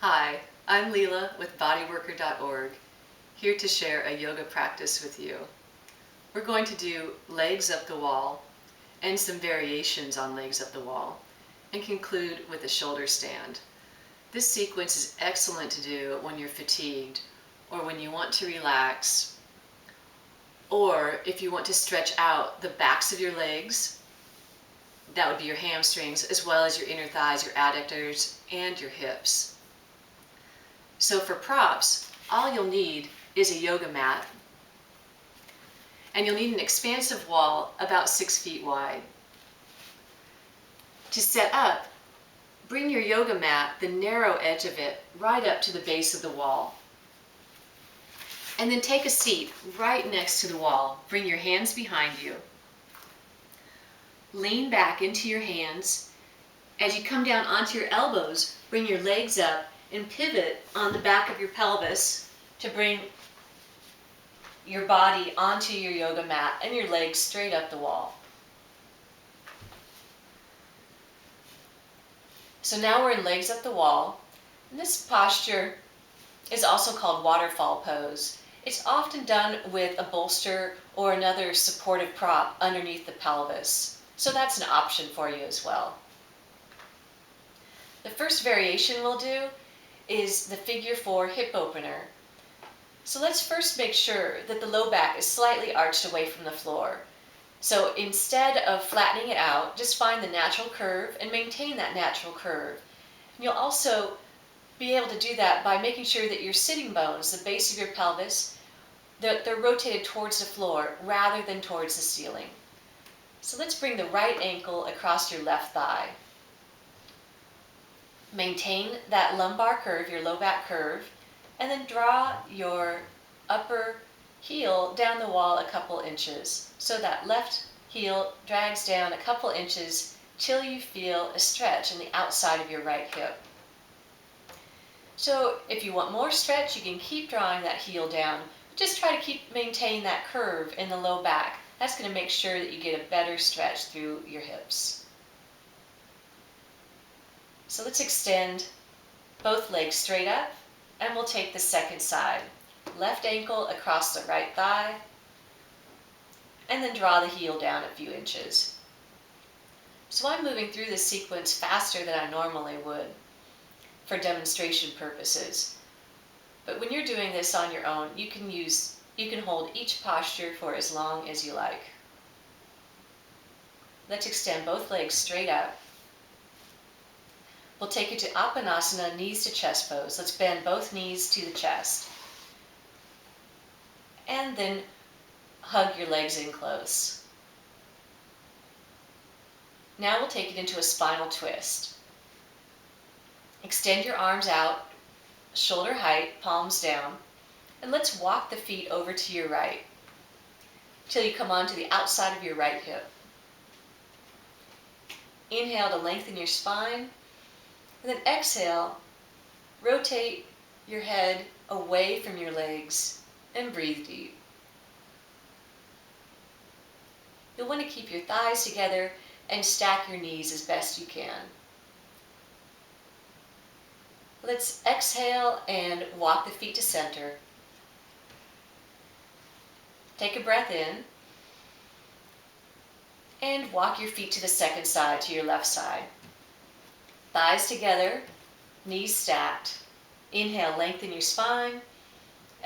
Hi, I'm Leela with bodyworker.org, here to share a yoga practice with you. We're going to do legs up the wall and some variations on legs up the wall and conclude with a shoulder stand. This sequence is excellent to do when you're fatigued or when you want to relax, or if you want to stretch out the backs of your legs. That would be your hamstrings, as well as your inner thighs, your adductors, and your hips. So for props, all you'll need is a yoga mat, and you'll need an expansive wall about 6 feet wide. To set up, bring your yoga mat, the narrow edge of it, right up to the base of the wall. And then take a seat right next to the wall. Bring your hands behind you. Lean back into your hands. As you come down onto your elbows, bring your legs up and pivot on the back of your pelvis to bring your body onto your yoga mat and your legs straight up the wall. So now we're in legs up the wall. And this posture is also called waterfall pose. It's often done with a bolster or another supportive prop underneath the pelvis. So that's an option for you as well. The first variation we'll do is the figure 4 hip opener. So let's first make sure that the low back is slightly arched away from the floor. So instead of flattening it out, just find the natural curve and maintain that natural curve. And you'll also be able to do that by making sure that your sitting bones, the base of your pelvis, they're rotated towards the floor rather than towards the ceiling. So let's bring the right ankle across your left thigh. Maintain that lumbar curve, your low back curve, and then draw your upper heel down the wall a couple inches. So that left heel drags down a couple inches till you feel a stretch in the outside of your right hip. So if you want more stretch, you can keep drawing that heel down. Just try to maintain that curve in the low back. That's going to make sure that you get a better stretch through your hips. So let's extend both legs straight up, and we'll take the second side. Left ankle across the right thigh, and then draw the heel down a few inches. So I'm moving through this sequence faster than I normally would for demonstration purposes. But when you're doing this on your own, you can hold each posture for as long as you like. Let's extend both legs straight up. We'll take it to apanasana, knees to chest pose. Let's bend both knees to the chest. And then hug your legs in close. Now we'll take it into a spinal twist. Extend your arms out, shoulder height, palms down, and let's walk the feet over to your right till you come onto the outside of your right hip. Inhale to lengthen your spine, and then exhale, rotate your head away from your legs and breathe deep. You'll want to keep your thighs together and stack your knees as best you can. Let's exhale and walk the feet to center. Take a breath in and walk your feet to the second side, to your left side. Thighs together, knees stacked. Inhale, lengthen your spine.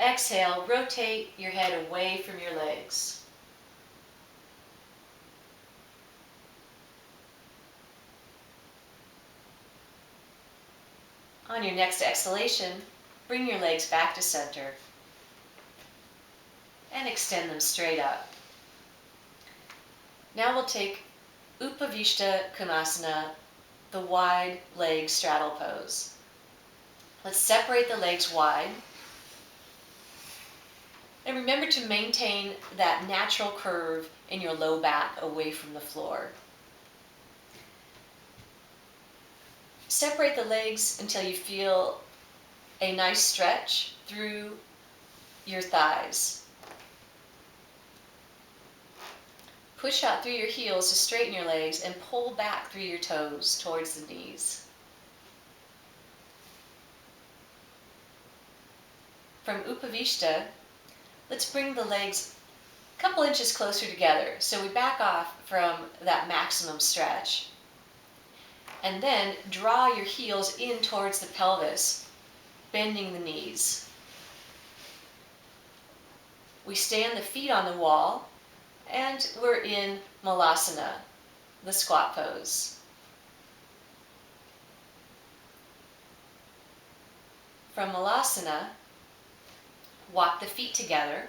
Exhale, rotate your head away from your legs. On your next exhalation, bring your legs back to center and extend them straight up. Now we'll take Upavishta Konasana, the wide leg straddle pose. Let's separate the legs wide. And remember to maintain that natural curve in your low back away from the floor. Separate the legs until you feel a nice stretch through your thighs. Push out through your heels to straighten your legs and pull back through your toes towards the knees. from Upavishta, let's bring the legs a couple inches closer together. So we back off from that maximum stretch. And then draw your heels in towards the pelvis, bending the knees. We stand the feet on the wall, and we're in malasana, the squat pose. From malasana, walk the feet together.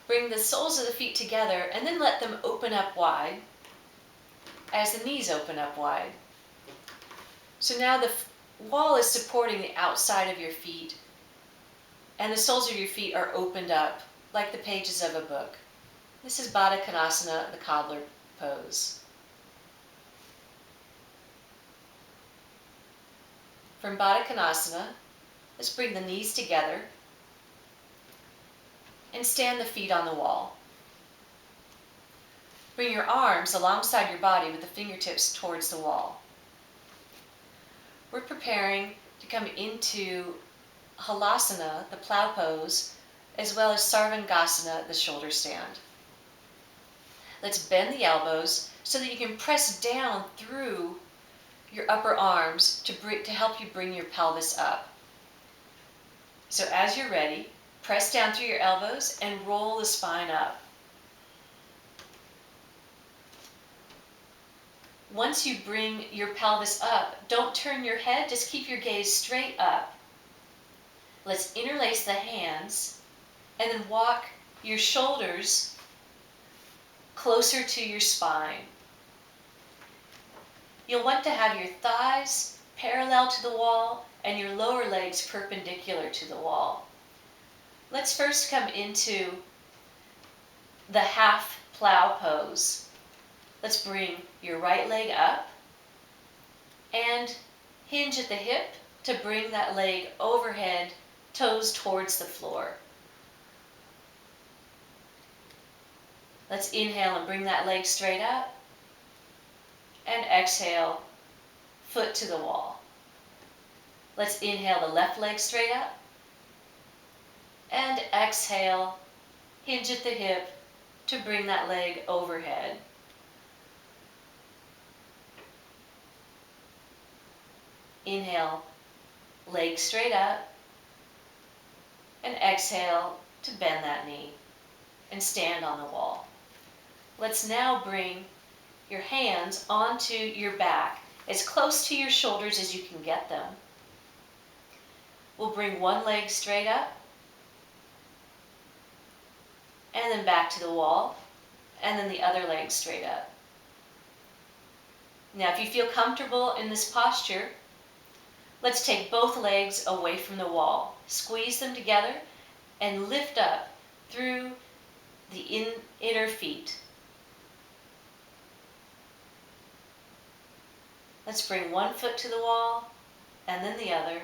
Bring the soles of the feet together and then let them open up wide as the knees open up wide. So now the wall is supporting the outside of your feet and the soles of your feet are opened up like the pages of a book. This is Baddha Konasana, the cobbler pose. From Baddha Konasana, let's bring the knees together and stand the feet on the wall. Bring your arms alongside your body with the fingertips towards the wall. We're preparing to come into halasana, the plow pose, as well as sarvangasana, the shoulder stand. Let's bend the elbows so that you can press down through your upper arms to help you bring your pelvis up. So as you're ready, press down through your elbows and roll the spine up. Once you bring your pelvis up, don't turn your head, just keep your gaze straight up. Let's interlace the hands and then walk your shoulders closer to your spine. You'll want to have your thighs parallel to the wall and your lower legs perpendicular to the wall. Let's first come into the half plow pose. Let's bring your right leg up and hinge at the hip to bring that leg overhead, toes towards the floor. Let's inhale and bring that leg straight up and exhale, foot to the wall. Let's inhale the left leg straight up and exhale, hinge at the hip to bring that leg overhead. Inhale, leg straight up, and exhale to bend that knee and stand on the wall. Let's now bring your hands onto your back, as close to your shoulders as you can get them. We'll bring one leg straight up, and then back to the wall, and then the other leg straight up. Now, if you feel comfortable in this posture, let's take both legs away from the wall. Squeeze them together and lift up through the inner feet. Let's bring one foot to the wall and then the other.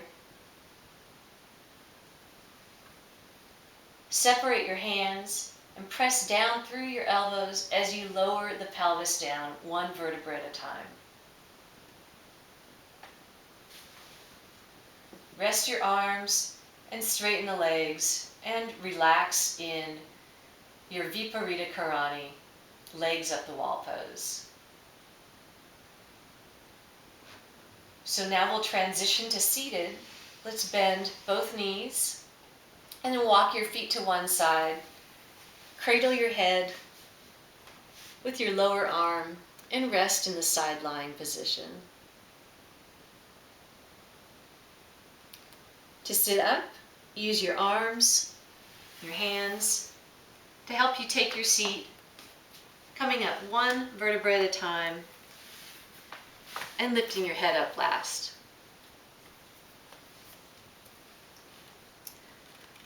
Separate your hands and press down through your elbows as you lower the pelvis down, one vertebra at a time. Rest your arms and straighten the legs and relax in your Viparita Karani, legs up the wall pose. So now we'll transition to seated. Let's bend both knees and then walk your feet to one side. Cradle your head with your lower arm and rest in the side lying position. To sit up, use your arms, your hands to help you take your seat, coming up one vertebra at a time and lifting your head up last.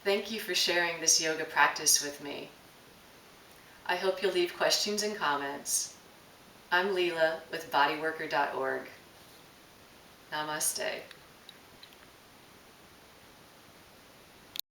Thank you for sharing this yoga practice with me. I hope you'll leave questions and comments. I'm Leela with bodyworker.org. Namaste.